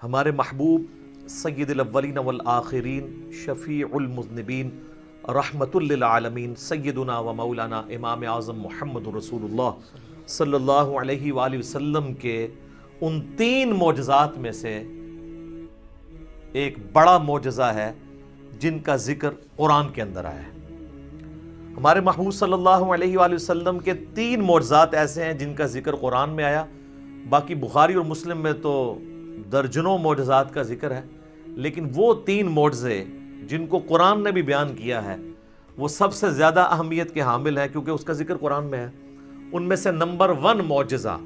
ہمارے محبوب سید الاولین والآخرین شفیع المذنبین رحمت للعالمین سیدنا و مولانا امام اعظم محمد رسول اللہ صلی اللہ علیہ وآلہ وسلم کے ان 3 معجزات میں سے ایک بڑا معجزہ ہے جن کا ذکر قرآن کے اندر آیا ہے۔ ہمارے محبوب صلی اللہ علیہ وآلہ وسلم کے 3 معجزات ایسے ہیں جن کا ذکر قرآن میں آیا، باقی بخاری اور مسلم میں تو درجنوں معجزات کا ذکر ہے، لیکن وہ 3 معجزے جن کو قرآن نے بھی بیان کیا ہے وہ سب سے زیادہ اہمیت کے حامل ہیں کیونکہ اس کا ذکر قرآن میں ہے۔ ان میں سے نمبر 1 معجزہ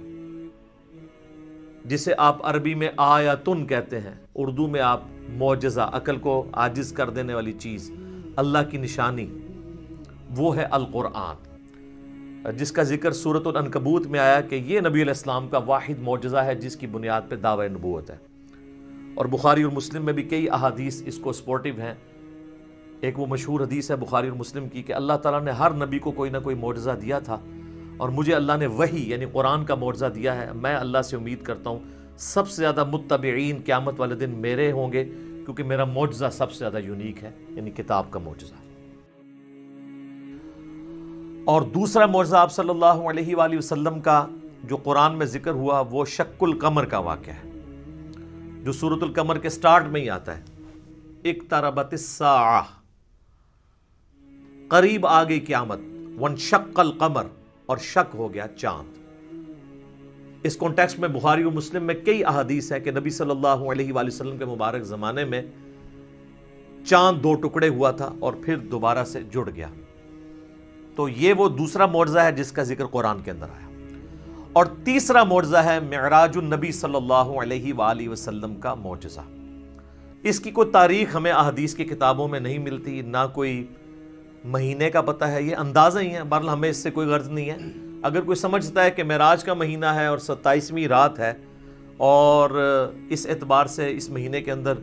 جسے آپ عربی میں آیاتن کہتے ہیں، اردو میں آپ معجزہ، عقل کو عاجز کر دینے والی چیز، اللہ کی نشانی، وہ ہے القرآن، جس کا ذکر سورۃ العنکبوت میں آیا کہ یہ نبی علیہ السلام کا واحد معجزہ ہے جس کی بنیاد پہ دعوی نبوت ہے، اور بخاری اور مسلم میں بھی کئی احادیث اس کو سپورٹیو ہیں۔ ایک وہ مشہور حدیث ہے بخاری اور مسلم کی کہ اللہ تعالیٰ نے ہر نبی کو کوئی نہ کوئی معجزہ دیا تھا، اور مجھے اللہ نے وحی یعنی قرآن کا معجزہ دیا ہے۔ میں اللہ سے امید کرتا ہوں سب سے زیادہ متبعین قیامت والے دن میرے ہوں گے، کیونکہ میرا معجزہ سب سے زیادہ یونیک ہے، یعنی کتاب کا معجزہ۔ اور دوسرا معجزہ آپ صلی اللہ علیہ وآلہ وسلم کا جو قرآن میں ذکر ہوا وہ شق القمر کا واقعہ ہے، جو سورۃ القمر کے سٹارٹ میں ہی آتا ہے، اقتربت الساعہ، قریب آ گئی قیامت، وانشق القمر، اور شک ہو گیا چاند۔ اس کانٹیکسٹ میں بخاری و مسلم میں کئی احادیث ہیں کہ نبی صلی اللہ علیہ وآلہ وسلم کے مبارک زمانے میں چاند 2 ٹکڑے ہوا تھا اور پھر دوبارہ سے جڑ گیا۔ تو یہ وہ دوسرا معجزہ ہے جس کا ذکر قرآن کے اندر آیا۔ اور تیسرا معجزہ ہے معراج النبی صلی اللہ علیہ وآلہ وسلم کا معجزہ۔ اس کی کوئی تاریخ ہمیں احادیث کی کتابوں میں نہیں ملتی، نہ کوئی مہینے کا پتہ ہے، یہ اندازہ ہی ہے، بہرحال ہمیں اس سے کوئی غرض نہیں ہے۔ اگر کوئی سمجھتا ہے کہ معراج کا مہینہ ہے اور 27ویں رات ہے اور اس اعتبار سے اس مہینے کے اندر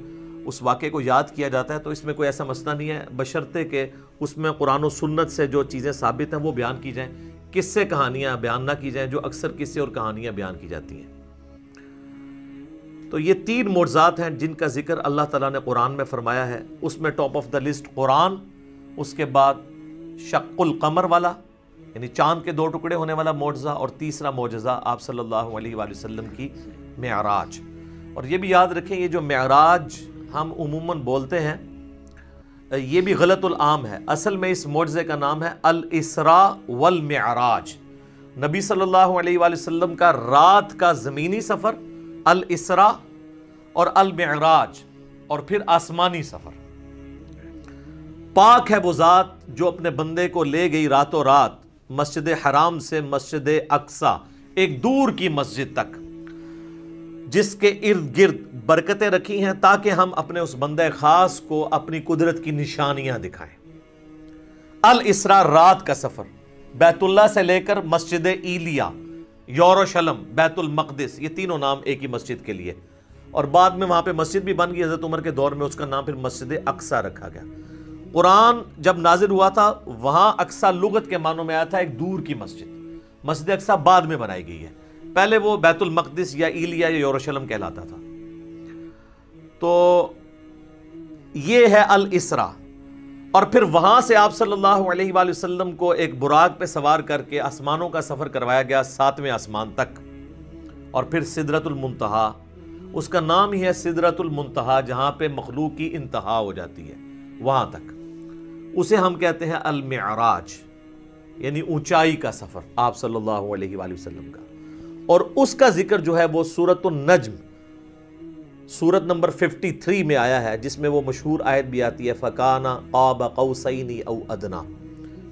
اس واقعے کو یاد کیا جاتا ہے تو اس میں کوئی ایسا مسئلہ نہیں ہے، بشرطے کہ اس میں قرآن و سنت سے جو چیزیں ثابت ہیں وہ بیان کی جائیں، قصے کہانیاں بیان نہ کی جائیں جو اکثر قصے اور کہانیاں بیان کی جاتی ہیں۔ تو یہ 3 معجزات ہیں جن کا ذکر اللہ تعالیٰ نے قرآن میں فرمایا ہے، اس میں ٹاپ آف دا لسٹ قرآن، اس کے بعد شق القمر والا یعنی چاند کے 2 ٹکڑے ہونے والا معجزہ، اور تیسرا معجزہ آپ صلی اللہ علیہ وآلہ وسلم کی معراج۔ اور یہ بھی یاد رکھیں یہ جو معراج ہم عموماً بولتے ہیں یہ بھی غلط العام ہے، اصل میں اس معجزے کا نام ہے الاسراء والمعراج۔ نبی صلی اللہ علیہ وآلہ وسلم کا رات کا زمینی سفر الاسراء اور المعراج، اور پھر آسمانی سفر۔ پاک ہے وہ ذات جو اپنے بندے کو لے گئی راتوں رات مسجد حرام سے مسجد اقصی، ایک دور کی مسجد تک، جس کے ارد گرد برکتیں رکھی ہیں تاکہ ہم اپنے اس بندے خاص کو اپنی قدرت کی نشانیاں دکھائیں۔ الاسراء رات کا سفر، بیت اللہ سے لے کر مسجد ایلیا، یروشلم، بیت المقدس، یہ تینوں نام ایک ہی مسجد کے لیے، اور بعد میں وہاں پہ مسجد بھی بن گئی حضرت عمر کے دور میں، اس کا نام پھر مسجد اقصی رکھا گیا۔ قرآن جب نازل ہوا تھا وہاں اقصی لغت کے معنوں میں آیا تھا ایک دور کی مسجد، مسجد اقصی بعد میں بنائی گئی ہے، پہلے وہ بیت المقدس یا ایلیا یا یروشلم کہلاتا تھا۔ تو یہ ہے الاسراء، اور پھر وہاں سے آپ صلی اللہ علیہ وآلہ وسلم کو ایک براق پہ سوار کر کے آسمانوں کا سفر کروایا گیا 7ویں آسمان تک، اور پھر سدرۃ المنتہا، اس کا نام ہی ہے سدرۃ المنتہا، جہاں پہ مخلوق کی انتہا ہو جاتی ہے وہاں تک، اسے ہم کہتے ہیں المعراج، یعنی اونچائی کا سفر آپ صلی اللہ علیہ وآلہ وسلم کا۔ اور اس کا ذکر جو ہے وہ سورۃ النجم، سورت نمبر 53 میں آیا ہے، جس میں وہ مشہور آیت بھی آتی ہے فَكَانَ قَابَ قَوْسَيْنِ أَوْ أَدْنَىٰ،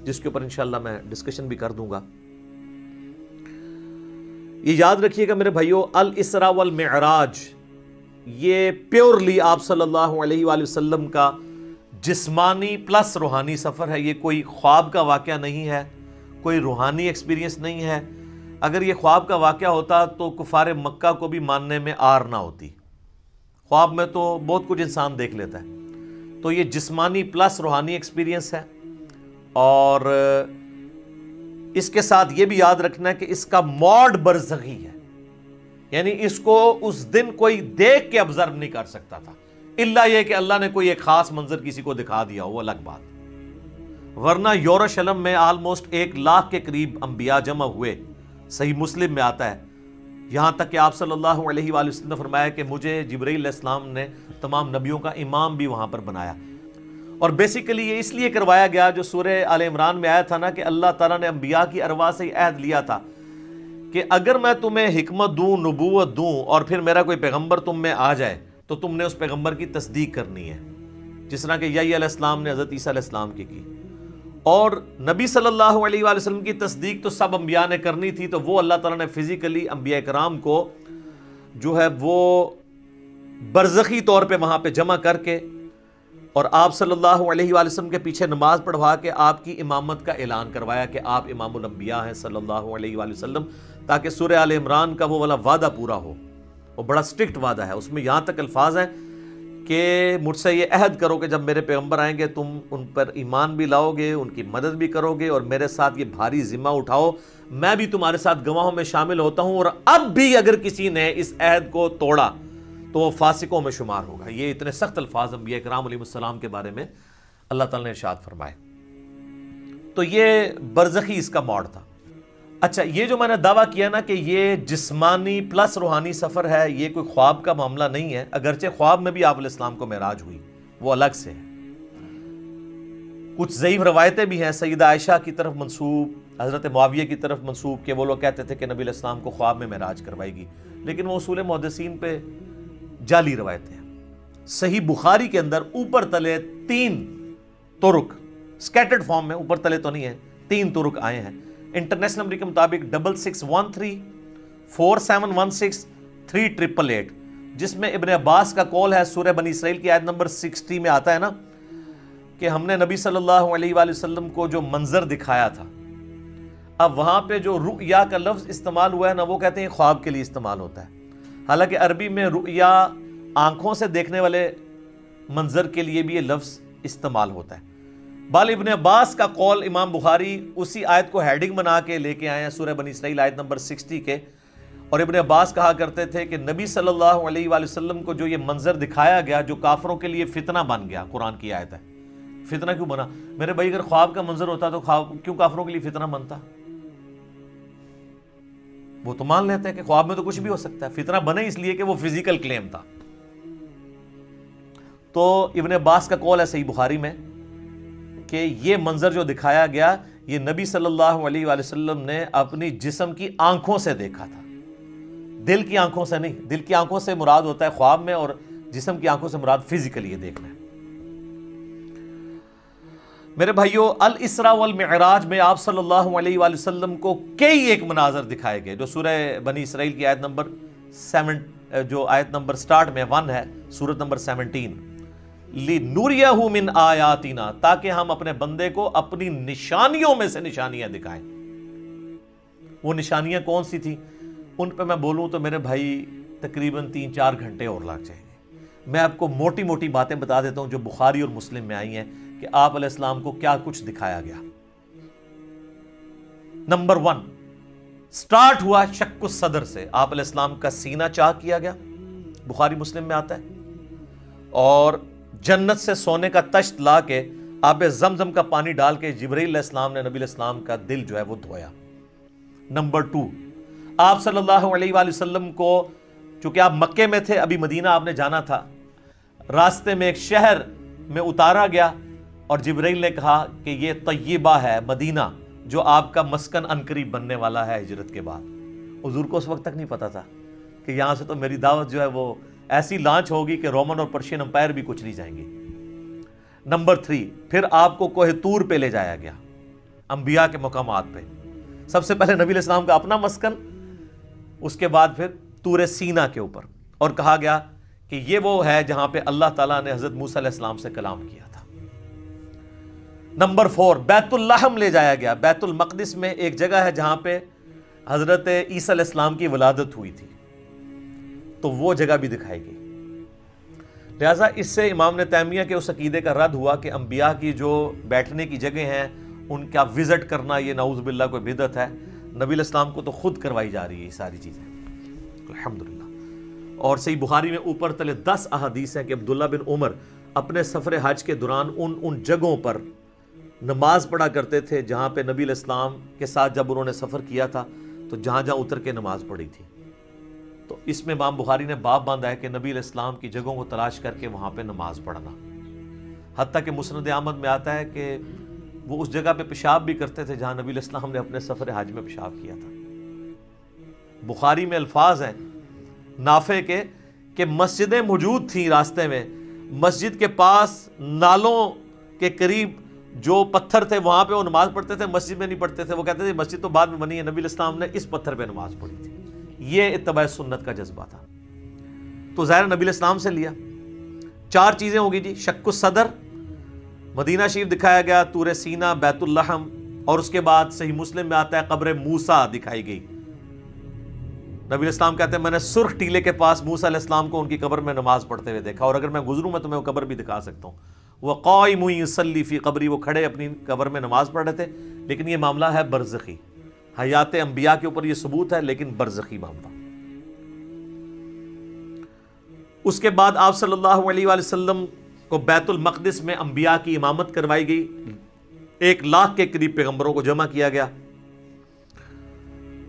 جس کے اوپر انشاءاللہ میں ڈسکشن بھی کر دوں گا۔ یہ یاد رکھیے گا میرے بھائیو، الاسراء والمعراج یہ پیورلی آپ صلی اللہ علیہ وآلہ وسلم کا جسمانی پلس روحانی سفر ہے، یہ کوئی خواب کا واقعہ نہیں ہے، کوئی روحانی ایکسپیرینس نہیں ہے۔ اگر یہ خواب کا واقعہ ہوتا تو کفار مکہ کو بھی ماننے میں آر نہ ہوتی، خواب میں تو بہت کچھ انسان دیکھ لیتا ہے، تو یہ جسمانی پلس روحانی ایکسپیرینس ہے۔ اور اس کے ساتھ یہ بھی یاد رکھنا ہے کہ اس کا موڈ برزخی ہے، یعنی اس کو اس دن کوئی دیکھ کے آبزرو نہیں کر سکتا تھا، الا یہ کہ اللہ نے کوئی ایک خاص منظر کسی کو دکھا دیا وہ الگ بات، ورنہ یروشلم میں آلموسٹ 1 لاکھ کے قریب انبیاء جمع ہوئے، صحیح مسلم میں آتا ہے، یہاں تک کہ آپ صلی اللہ علیہ وآلہ وسلم نے فرمایا کہ مجھے جبرائیل علیہ السلام نے تمام نبیوں کا امام بھی وہاں پر بنایا، اور بیسیکلی یہ اس لیے کروایا گیا جو سورہ آل عمران میں آیا تھا نا کہ اللہ تعالیٰ نے انبیاء کی ارواح سے عہد لیا تھا کہ اگر میں تمہیں حکمت دوں، نبوت دوں، اور پھر میرا کوئی پیغمبر تم میں آ جائے تو تم نے اس پیغمبر کی تصدیق کرنی ہے، جس طرح کہ یحییٰ علیہ السلام نے حضرت عیسیٰ علیہ السلام کی، اور نبی صلی اللہ علیہ وآلہ وسلم کی تصدیق تو سب انبیاء نے کرنی تھی، تو وہ اللہ تعالیٰ نے فزیکلی انبیاء کرام کو جو ہے وہ برزخی طور پہ وہاں پہ جمع کر کے اور آپ صلی اللہ علیہ وآلہ وسلم کے پیچھے نماز پڑھوا کے آپ کی امامت کا اعلان کروایا کہ آپ امام الانبیاء ہیں صلی اللہ علیہ وآلہ وسلم، تاکہ سورہ آل عمران کا وہ والا وعدہ پورا ہو، وہ بڑا سٹرکٹ وعدہ ہے، اس میں یہاں تک الفاظ ہیں کہ مجھ سے یہ عہد کرو کہ جب میرے پیغمبر آئیں گے تم ان پر ایمان بھی لاؤ گے، ان کی مدد بھی کرو گے، اور میرے ساتھ یہ بھاری ذمہ اٹھاؤ، میں بھی تمہارے ساتھ گواہوں میں شامل ہوتا ہوں، اور اب بھی اگر کسی نے اس عہد کو توڑا تو وہ فاسقوں میں شمار ہوگا۔ یہ اتنے سخت الفاظ انبیاء کرام علیہ السلام کے بارے میں اللہ تعالیٰ نے ارشاد فرمائے۔ تو یہ برزخی اس کا موڈ تھا۔ اچھا، یہ جو میں نے دعویٰ کیا نا کہ یہ جسمانی پلس روحانی سفر ہے، یہ کوئی خواب کا معاملہ نہیں ہے، اگرچہ خواب میں بھی آپ علیہ السلام کو معراج ہوئی، وہ الگ سے ہے۔ کچھ ضعیف روایتیں بھی ہیں سیدہ عائشہ کی طرف منسوب، حضرت معاویہ کی طرف منسوب، کہ وہ لوگ کہتے تھے کہ نبی علیہ السلام کو خواب میں معراج کروائی گی، لیکن وہ اصول محدثین پہ جعلی روایتیں ہیں۔ صحیح بخاری کے اندر اوپر تلے 3 طرق سکیٹرڈ فارم میں، اوپر تلے تو نہیں ہے، 3 طرق آئے ہیں انٹرنیشنل نمبر کے مطابق 6613 4716 3888، جس میں ابن عباس کا قول ہے، سورہ بنی اسرائیل کی آیت نمبر 60 میں آتا ہے نا کہ ہم نے نبی صلی اللہ علیہ وآلہ وسلم کو جو منظر دکھایا تھا۔ اب وہاں پہ جو رؤیا کا لفظ استعمال ہوا ہے نا، وہ کہتے ہیں خواب کے لیے استعمال ہوتا ہے، حالانکہ عربی میں رؤیا آنکھوں سے دیکھنے والے منظر کے لیے بھی یہ لفظ استعمال ہوتا ہے۔ بال ابن عباس کا قول امام بخاری اسی آیت کو ہیڈنگ بنا کے لے کے آئے ہیں، سورہ بنی اسرائیل آیت نمبر 60 کے، اور ابن عباس کہا کرتے تھے کہ نبی صلی اللہ علیہ وآلہ وسلم کو جو یہ منظر دکھایا گیا جو کافروں کے لیے فتنہ بن گیا، قرآن کی آیت ہے، فتنہ کیوں بنا؟ میرے بھائی اگر خواب کا منظر ہوتا تو خواب کیوں کافروں کے لیے فتنہ بنتا؟ وہ تو مان لیتے ہیں کہ خواب میں تو کچھ بھی ہو سکتا ہے، فتنہ بنے اس لیے کہ وہ فزیکل کلیم تھا۔ تو ابن عباس کا قول ہے صحیح بخاری میں کہ یہ منظر جو دکھایا گیا یہ نبی صلی اللہ علیہ وآلہ وسلم نے اپنی جسم کی آنکھوں سے دیکھا تھا، دل کی آنکھوں سے نہیں۔ دل کی آنکھوں سے مراد ہوتا ہے خواب میں، اور جسم کی آنکھوں سے مراد فزیکلی یہ دیکھنا ہے۔ میرے بھائیو، الاسراء والمعراج میں آپ صلی اللہ علیہ وآلہ وسلم کو کئی ایک مناظر دکھائے گئے، جو سورہ بنی اسرائیل کی آیت نمبر 7 جو آیت نمبر سٹارٹ میں 1 ہے، سورت نمبر 17، لِنُرِيَهُ مِنْ آیاتنا، تاکہ ہم اپنے بندے کو اپنی نشانیوں میں سے نشانیاں دکھائیں۔ وہ نشانیاں کون سی تھیں؟ ان پہ میں بولوں تو میرے بھائی تقریباً 3-4 گھنٹے اور لگ جائیں گے۔ میں آپ کو موٹی موٹی باتیں بتا دیتا ہوں جو بخاری اور مسلم میں آئی ہیں کہ آپ علیہ السلام کو کیا کچھ دکھایا گیا۔ نمبر 1، سٹارٹ ہوا شق الصدر سے، آپ علیہ السلام کا سینہ چاک کیا گیا، بخاری مسلم میں آتا ہے، اور جنت سے سونے کا تشت لا کے آب زمزم کا پانی ڈال کے جبرائیل علیہ السلام نے نبی علیہ السلام کا دل جو ہے وہ دھویا۔ نمبر 2، آپ صلی اللہ علیہ وآلہ وسلم کو، چونکہ آپ مکے میں تھے، ابھی مدینہ آپ نے جانا تھا، راستے میں ایک شہر میں اتارا گیا اور جبرائیل نے کہا کہ یہ طیبہ ہے، مدینہ، جو آپ کا مسکن عنقریب بننے والا ہے ہجرت کے بعد۔ حضور کو اس وقت تک نہیں پتا تھا کہ یہاں سے تو میری دعوت جو ہے وہ ایسی لانچ ہوگی کہ رومن اور پرشین امپائر بھی کچھ نہیں جائیں گے۔ نمبر 3، پھر آپ کو کوہ طور پہ لے جایا گیا، انبیاء کے مقامات پہ۔ سب سے پہلے نبی علیہ السلام کا اپنا مسکن، اس کے بعد پھر طور سینہ کے اوپر، اور کہا گیا کہ یہ وہ ہے جہاں پہ اللہ تعالیٰ نے حضرت موسیٰ علیہ السلام سے کلام کیا تھا۔ نمبر 4، بیت اللحم لے جایا گیا۔ بیت المقدس میں ایک جگہ ہے جہاں پہ حضرت عیسیٰ علیہ السلام کی ولادت ہوئی تھی، تو وہ جگہ بھی دکھائی گئی۔ لہٰذا اس سے امام نے تیمیہ کے اس عقیدے کا رد ہوا کہ انبیاء کی جو بیٹھنے کی جگہ ہیں ان کا وزٹ کرنا یہ نعوذ باللہ کوئی بدعت ہے، نبی علیہ السلام کو تو خود کروائی جا رہی ہے یہ ساری چیزیں۔ الحمدللہ. اور صحیح بخاری میں اوپر تلے 10 احادیث ہیں کہ عبداللہ بن عمر اپنے سفر حج کے دوران ان جگہوں پر نماز پڑھا کرتے تھے جہاں پہ نبی علیہ السلام کے ساتھ جب انہوں نے سفر کیا تھا تو جہاں جہاں اتر کے نماز پڑھی تھی. تو اس میں امام بخاری نے باب باندھا ہے کہ نبی علیہ السلام کی جگہوں کو تلاش کر کے وہاں پہ نماز پڑھنا. حتیٰ کہ مسند احمد میں آتا ہے کہ وہ اس جگہ پہ پیشاب بھی کرتے تھے جہاں نبی علیہ السلام نے اپنے سفر حج میں پیشاب کیا تھا. بخاری میں الفاظ ہیں نافع کے کہ مسجدیں موجود تھیں راستے میں, مسجد کے پاس نالوں کے قریب جو پتھر تھے وہاں پہ وہ نماز پڑھتے تھے, مسجد میں نہیں پڑھتے تھے. وہ کہتے تھے مسجد تو بعد میں بنی ہے, نبی علیہ السلام نے اس پتھر پہ نماز پڑھی تھی. یہ اتباع سنت کا جذبہ تھا. تو ظاہر نبی علیہ السلام سے لیا. 4 چیزیں ہوگی جی. شق الصدر, مدینہ شریف دکھایا گیا, طور سینا, بیت اللحم, اور اس کے بعد صحیح مسلم میں آتا ہے قبر موسیٰ دکھائی گئی. نبی علیہ السلام کہتے ہیں میں نے سرخ ٹیلے کے پاس موسیٰ علیہ السلام کو ان کی قبر میں نماز پڑھتے ہوئے دیکھا, اور اگر میں گزروں میں تمہیں وہ قبر بھی دکھا سکتا ہوں. وہ قائم یصلی فی قبری, وہ کھڑے اپنی قبر میں نماز پڑھ رہے تھے. لیکن یہ معاملہ ہے برزخی, حیات انبیاء کے اوپر یہ ثبوت ہے لیکن برزخی معاملہ. اس کے بعد آپ صلی اللہ علیہ وآلہ وسلم کو بیت المقدس میں انبیاء کی امامت کروائی گئی. 1 لاکھ کے قریب پیغمبروں کو جمع کیا گیا,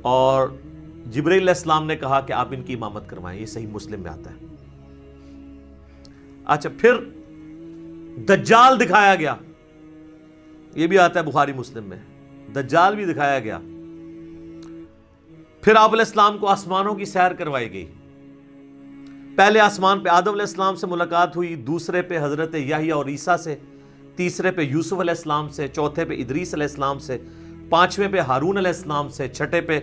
اور جبرائیل علیہ السلام نے کہا کہ آپ ان کی امامت کروائیں. یہ صحیح مسلم میں آتا ہے. اچھا, پھر دجال دکھایا گیا. یہ بھی آتا ہے بخاری مسلم میں, دجال بھی دکھایا گیا. پھر آپ علیہ السلام کو آسمانوں کی سیر کروائی گئی. پہلے آسمان پہ آدم علیہ السلام سے ملاقات ہوئی, دوسرے پہ حضرت یحییٰ اور عیسیٰ سے, تیسرے پہ یوسف علیہ السلام سے, چوتھے پہ ادریس علیہ السلام سے, 5ویں پہ ہارون علیہ السلام سے, 6ٹھے پہ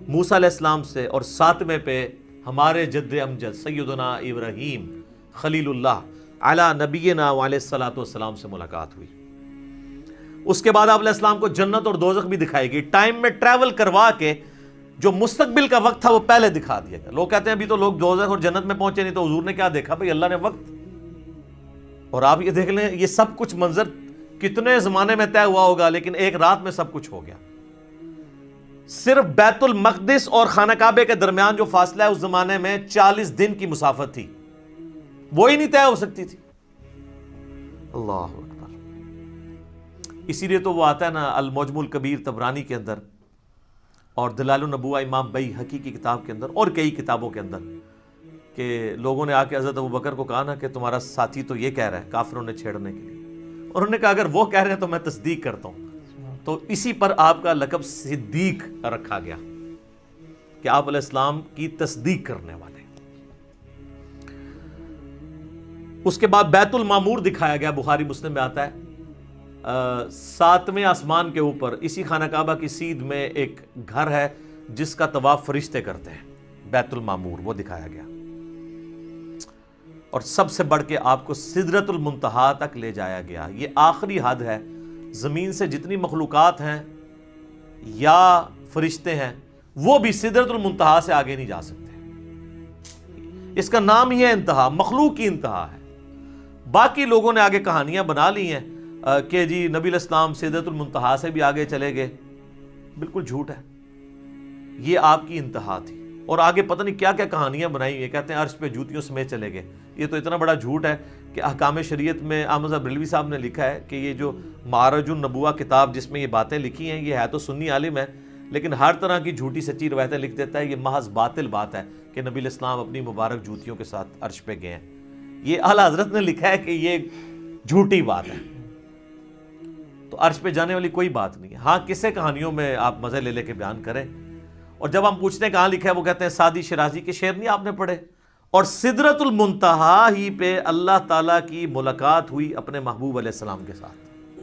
موسیٰ علیہ السلام سے, اور 7ویں پہ ہمارے جد امجد سیدنا ابراہیم خلیل اللہ علی نبینا وعلیہ الصلوۃ والسلام سے ملاقات ہوئی. اس کے بعد آپ علیہ السلام کو جنت اور دوزخ بھی دکھائی گئی. ٹائم میں ٹریول کروا کے جو مستقبل کا وقت تھا وہ پہلے دکھا دیا گیا. لوگ کہتے ہیں ابھی تو لوگ دوزخ اور جنت میں پہنچے نہیں, تو حضور نے کیا دیکھا؟ بھئی اللہ نے وقت. اور آپ یہ دیکھ لیں, یہ سب کچھ منظر کتنے زمانے میں طے ہوا ہوگا, لیکن ایک رات میں سب کچھ ہو گیا. صرف بیت المقدس اور خانہ کعبے کے درمیان جو فاصلہ ہے اس زمانے میں 40 دن کی مسافت تھی, وہی نہیں طے ہو سکتی تھی. اللہ اکبر. اسی لیے تو وہ آتا ہے نا المعجم الکبیر طبرانی کے اندر, اور دلائل النبوہ امام بیہقی کی کتاب کے اندر, اور کئی کتابوں کے اندر, کہ لوگوں نے آ کے حضرت ابوبکر کو کہا نا کہ تمہارا ساتھی تو یہ کہہ رہا ہے کافروں نے چھیڑنے کے لیے, اور انہوں نے کہا اگر وہ کہہ رہے ہیں تو میں تصدیق کرتا ہوں. تو اسی پر آپ کا لقب صدیق رکھا گیا کہ آپ علیہ السلام کی تصدیق کرنے والے. اس کے بعد بیت المعمور دکھایا گیا. بخاری مسلم میں آتا ہے 7ویں آسمان کے اوپر اسی خانہ کعبہ کی سیدھ میں ایک گھر ہے جس کا طواف فرشتے کرتے ہیں, بیت المعمور, وہ دکھایا گیا. اور سب سے بڑھ کے آپ کو سدرۃ المنتہا تک لے جایا گیا. یہ آخری حد ہے. زمین سے جتنی مخلوقات ہیں یا فرشتے ہیں وہ بھی سدرۃ المنتہا سے آگے نہیں جا سکتے. اس کا نام ہی ہے انتہا, مخلوق کی انتہا ہے. باقی لوگوں نے آگے کہانیاں بنا لی ہیں کہ جی نبی علیہ السلام سدرۃ المنتہا سے بھی آگے چلے گئے. بالکل جھوٹ ہے. یہ آپ کی انتہا تھی, اور آگے پتہ نہیں کیا کیا کہانیاں بنائی ہوئی ہیں. کہتے ہیں عرش پہ جوتیوں سمیت چلے گئے. یہ تو اتنا بڑا جھوٹ ہے کہ احکام شریعت میں احمد صاحب بریلوی صاحب نے لکھا ہے کہ یہ جو معرج النبوہ کتاب جس میں یہ باتیں لکھی ہیں, یہ ہے تو سنی عالم ہے لیکن ہر طرح کی جھوٹی سچی روایتیں لکھ دیتا ہے. یہ محض باطل بات ہے کہ نبی علیہ السلام اپنی مبارک جوتیوں کے ساتھ عرش پہ گئے ہیں. یہ اعلیٰ حضرت نے لکھا ہے کہ یہ جھوٹی بات ہے. تو عرش پہ جانے والی کوئی بات نہیں ہے. ہاں کسے کہانیوں میں آپ مزے لے لے کے بیان کریں. اور جب ہم پوچھتے ہیں کہاں لکھا ہے, وہ کہتے ہیں سعدی شیرازی کے شعر نہیں آپ نے پڑھے. اور سدرۃ المنتہا ہی پہ اللہ تعالیٰ کی ملاقات ہوئی اپنے محبوب علیہ السلام کے ساتھ,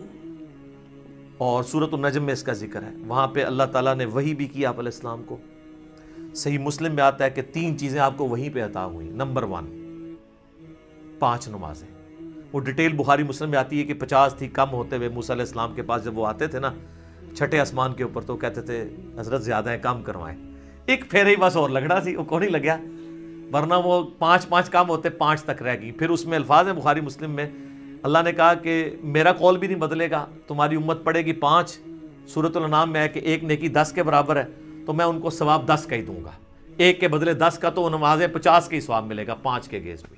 اور سورۃ النجم میں اس کا ذکر ہے. وہاں پہ اللہ تعالیٰ نے وحی بھی کی آپ علیہ السلام کو. صحیح مسلم میں آتا ہے کہ 3 چیزیں آپ کو وہیں پہ عطا ہوئی. نمبر 1 5 نمازیں. وہ ڈیٹیل بخاری مسلم میں آتی ہے کہ 50 تھی, کم ہوتے ہوئے موسیٰ علیہ السلام کے پاس جب وہ آتے تھے نا 6ٹھے آسمان کے اوپر, تو کہتے تھے حضرت زیادہ ہیں, کم کروائیں. ایک پھیرے ہی بس اور لگنا سی, وہ کون ہی لگیا, ورنہ وہ 5 کام ہوتے 5 تک رہ گئی. پھر اس میں الفاظ ہیں بخاری مسلم میں, اللہ نے کہا کہ میرا قول بھی نہیں بدلے گا, تمہاری امت پڑھے گی 5. سورۃ الانعام میں ہے کہ ایک نیکی 10 کے برابر ہے, تو میں ان کو ثواب 10 کا ہی دوں گا. ایک کے بدلے 10 کا تو نمازیں 50 کے ثواب ملے گا، 5 کے اگینسٹ بھی۔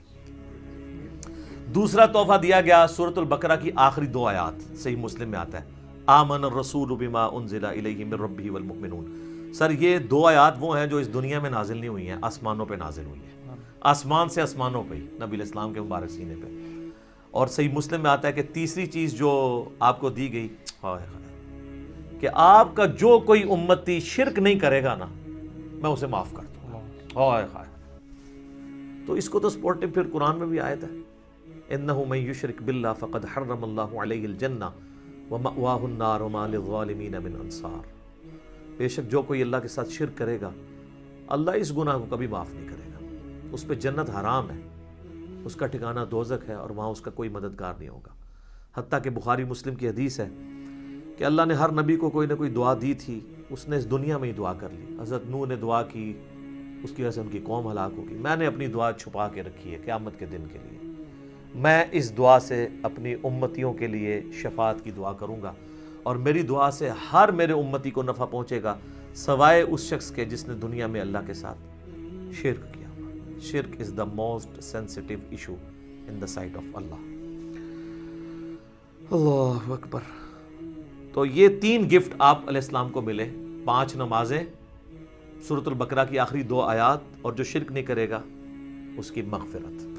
دوسرا تحفہ دیا گیا سورۃ البقرہ کی آخری 2 آیات، صحیح مسلم میں آتا ہے آمن الرسول بما انزل الیہ من ربہ والمؤمنون۔ سر یہ 2 آیات وہ ہیں جو اس دنیا میں نازل نہیں ہوئی ہیں، آسمانوں پہ نازل ہوئی ہیں، آسمان سے آسمانوں پہ، نبی علیہ السلام کے مبارک سینے پہ۔ اور صحیح مسلم میں آتا ہے کہ تیسری چیز جو آپ کو دی گئی کہ آپ کا جو کوئی امتی شرک نہیں کرے گا نا، میں اسے معاف کر دوں گا۔ ہائے ہائے، تو اس کو تو سپورٹو پھر قرآن میں بھی آیت ہے انہ من یشرک باللہ فقد حرم اللہ علیہ الجنہ ومأواہ النار وما للظالمین من انصار۔ بے شک جو کوئی اللہ کے ساتھ شرک کرے گا، اللہ اس گناہ کو کبھی معاف نہیں کرے گا، اس پہ جنت حرام ہے، اس کا ٹھکانہ دوزخ ہے، اور وہاں اس کا کوئی مددگار نہیں ہوگا۔ حتیٰ کہ بخاری مسلم کی حدیث ہے کہ اللہ نے ہر نبی کو کوئی نہ کوئی دعا دی تھی، اس نے اس دنیا میں ہی دعا کر لی۔ حضرت نوح نے دعا کی، اس کی وجہ سے ان کی قوم ہلاک ہوگی۔ میں نے اپنی دعا چھپا کے رکھی ہے قیامت کے دن کے لیے، میں اس دعا سے اپنی امتیوں کے لیے شفاعت کی دعا کروں گا، اور میری دعا سے ہر میرے امتی کو نفع پہنچے گا سوائے اس شخص کے جس نے دنیا میں اللہ کے ساتھ شرک کیا۔ شرک is the most sensitive issue in the sight of Allah۔ اللہ اکبر۔ تو یہ 3 گفٹ آپ علیہ السلام کو ملے، 5 نمازیں، سورۃ البقرہ کی آخری 2 آیات، اور جو شرک نہیں کرے گا اس کی مغفرت۔